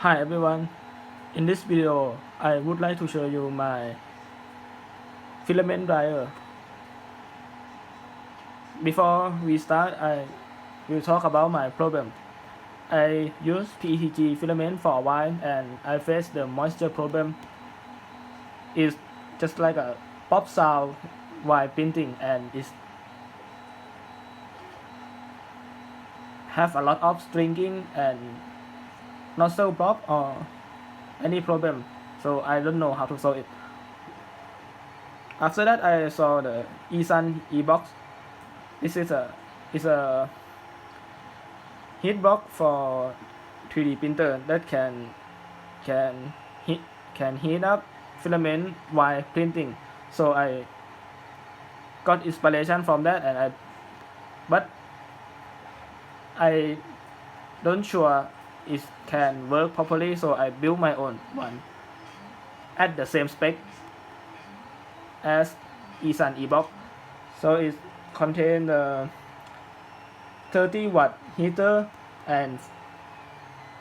Hi everyone, in this video I would like to show you my filament dryer. Before we start, I will talk about my problem. I used PETG filament for a while and I faced the moisture problem. It's just like a pop sound while printing and it have a lot of stringing and not so pop or any problem, so I don't know how to solve it. After that I saw the eSun e-box. This is a heat block for 3D printer that can heat can heat up filament while printing. So I got inspiration from that, and but I don't sure it can work properly, so I built my own one at the same spec as eSun e-box. So it contains the 30-watt heater and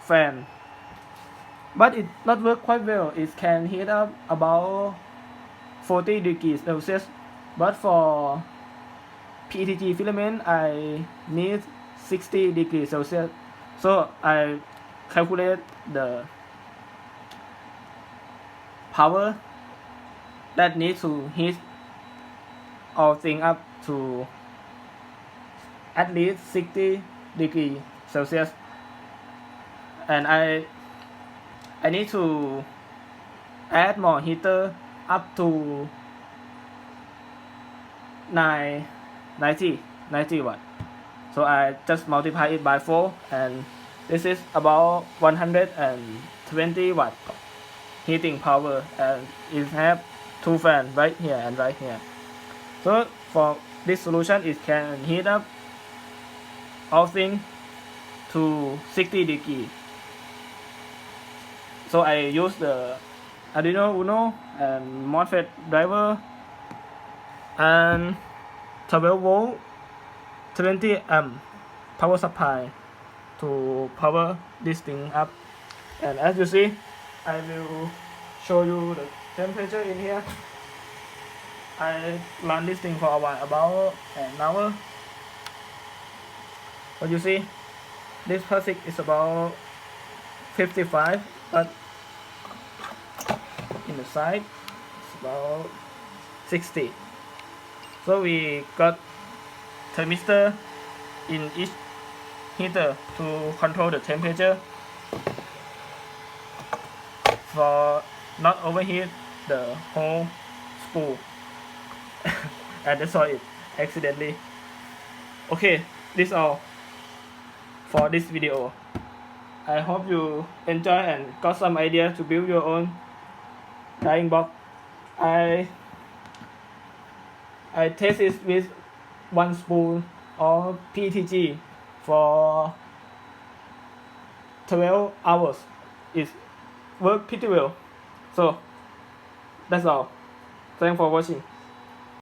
fan, but it not work quite well. It can heat up about 40 degrees Celsius, but for PETG filament I need 60 degrees Celsius. So I calculate the power that needs to heat all things up to at least 60 degrees Celsius, and I need to add more heater up to 90 watt. So I just multiply it by 4, and this is about 120 watt heating power, and it have two fans right here and right here. So for this solution, it can heat up all things to 60 degrees. So I use the Arduino Uno and MOSFET driver and 12 volt 20 amp power supply to power this thing up. And as you see, I will show you the temperature in here. I run this thing for a while, about an hour. But you see, this plastic is about 55, but in the side it's about 60. So we got thermistor in each heater to control the temperature for not overheat the whole spool. And I saw it accidentally. Okay, this all for this video. I hope you enjoy and got some idea to build your own drying box. I test it with one spool of PETG for 12 hours. It worked pretty well. So that's all. Thanks for watching.